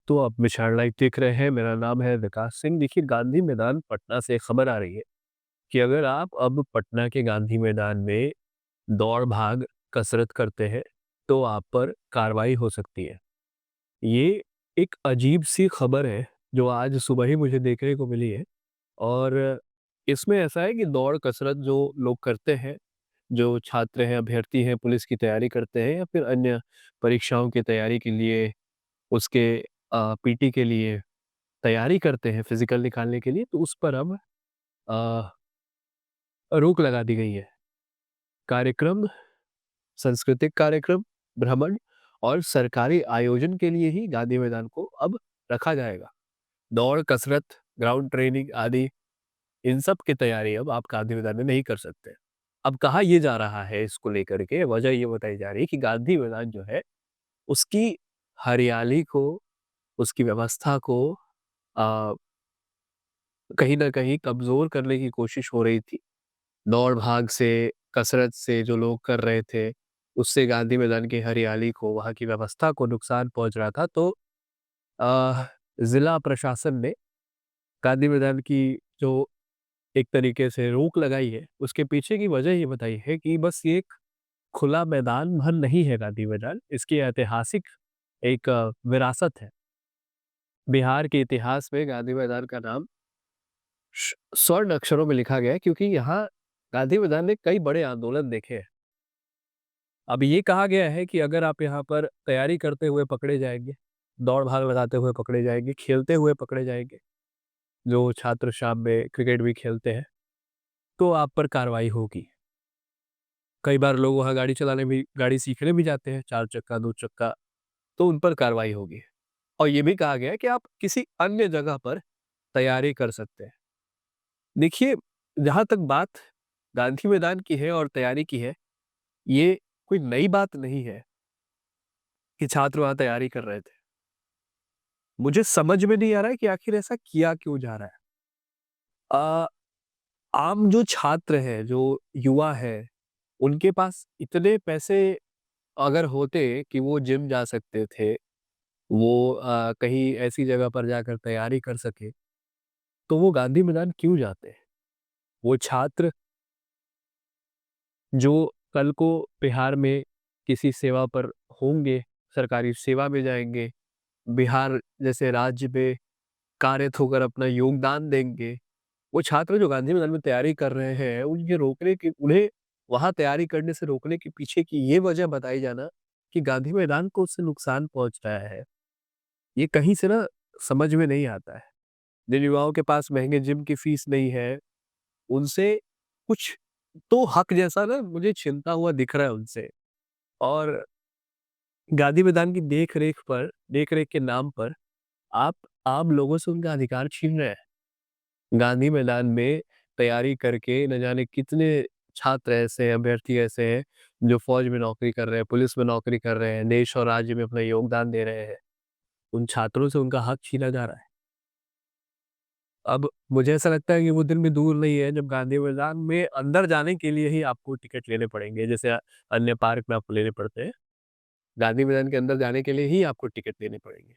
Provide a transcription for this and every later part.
तो आप विशाल लाइव देख रहे हैं। मेरा नाम है विकास सिंह। देखिए, गांधी मैदान पटना से खबर आ रही है कि अगर आप अब पटना के गांधी मैदान में दौड़ भाग कसरत करते हैं तो आप पर कार्रवाई हो सकती है। ये एक अजीब सी खबर है जो आज सुबह ही मुझे देखने को मिली है। और इसमें ऐसा है कि दौड़ कसरत जो लोग करते हैं, जो छात्र हैं, अभ्यर्थी हैं, पुलिस की तैयारी करते हैं या फिर अन्य परीक्षाओं की तैयारी के लिए, उसके पीटी के लिए तैयारी करते हैं फिजिकल निकालने के लिए, तो उस पर अब अ, रोक लगा दी गई है। कार्यक्रम, सांस्कृतिक कार्यक्रम, भ्रमण और सरकारी आयोजन के लिए ही गांधी मैदान को अब रखा जाएगा। दौड़, कसरत, ग्राउंड ट्रेनिंग आदि इन सब की तैयारी अब आप गांधी मैदान में नहीं कर सकते। अब कहा ये जा रहा है इसको लेकर के, वजह ये बताई जा रही है कि गांधी मैदान जो है, उसकी हरियाली को, उसकी व्यवस्था को अ, कहीं न कहीं कमज़ोर करने की कोशिश हो रही थी। दौड़-भाग से, कसरत से जो लोग कर रहे थे, उससे गांधी मैदान की हरियाली को, वहाँ की व्यवस्था को नुकसान पहुँच रहा था। तो अ, ज़िला प्रशासन ने गांधी मैदान की जो एक तरीके से रोक लगाई है, उसके पीछे की वजह ये बताई है कि बस ये एक खुला मैदान भर नहीं है गांधी मैदान, इसकी ऐतिहासिक एक विरासत है। बिहार के इतिहास में गांधी मैदान का नाम स्वर्ण अक्षरों में लिखा गया है, क्योंकि यहाँ गांधी मैदान ने कई बड़े आंदोलन देखे हैं। अब ये कहा गया है कि अगर आप यहाँ पर तैयारी करते हुए पकड़े जाएंगे, दौड़ भाग लगाते हुए पकड़े जाएंगे, खेलते हुए पकड़े जाएंगे, जो छात्र शाम में क्रिकेट भी खेलते हैं, तो आप पर कार्रवाई होगी। कई बार लोग वहाँ गाड़ी सीखने भी जाते हैं, 4 चक्का, 2 चक्का, तो उन पर कार्रवाई होगी। और ये भी कहा गया है कि आप किसी अन्य जगह पर तैयारी कर सकते हैं। देखिए, जहाँ तक बात गांधी मैदान की है और तैयारी की है, ये कोई नई बात नहीं है कि छात्र वहाँ तैयारी कर रहे थे। मुझे समझ में नहीं आ रहा है कि आखिर ऐसा किया क्यों जा रहा है? अ, आम जो छात्र हैं, जो युवा हैं, उनके पास इतने पैसे अगर होते कि वो जिम जा सकते थे, वो कहीं ऐसी जगह पर जाकर तैयारी कर सके, तो वो गांधी मैदान क्यों जाते? वो छात्र जो कल को बिहार में किसी सेवा पर होंगे, सरकारी सेवा में जाएँगे, बिहार जैसे राज्य में कार्यरत होकर अपना योगदान देंगे, वो छात्र जो गांधी मैदान में तैयारी कर रहे हैं, उन्हें वहाँ तैयारी करने से रोकने के पीछे की ये वजह बताई जाना कि गांधी मैदान को उससे नुकसान पहुँच रहा है, ये कहीं से ना समझ में नहीं आता है। जिन युवाओं के पास महँगे जिम की फीस नहीं है, उनसे कुछ तो हक जैसा ना मुझे छिनता हुआ दिख रहा है उनसे। और गांधी मैदान की देख-रेख के नाम पर आप आम लोगों से उनका अधिकार छीन रहे हैं। गांधी मैदान में तैयारी करके न जाने कितने छात्र ऐसे हैं, अभ्यर्थी ऐसे हैं, जो फ़ौज में नौकरी कर रहे हैं, पुलिस में नौकरी कर रहे हैं, देश और राज्य में अपना योगदान दे रहे हैं। उन छात्रों से उनका हक छीना जा रहा है। अब मुझे ऐसा लगता है कि वो दिन भी दूर नहीं है जब गांधी मैदान में अंदर जाने के लिए ही आपको टिकट लेने पड़ेंगे, जैसे अन्य पार्क में आपको लेने पड़ते हैं। गांधी मैदान के अंदर जाने के लिए ही आपको टिकट लेने पड़ेंगे।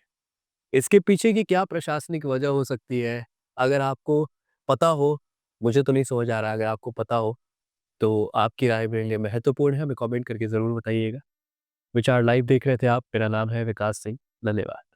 इसके पीछे की क्या प्रशासनिक वजह हो सकती है? अगर आपको पता हो, मुझे तो नहीं समझ आ रहा, अगर आपको पता हो, तो आपकी राय मेरे लिए महत्वपूर्ण है, हमें कमेंट करके ज़रूर बताइएगा। विचार लाइव देख रहे थे आप, मेरा नाम है विकास सिंह। धन्यवाद।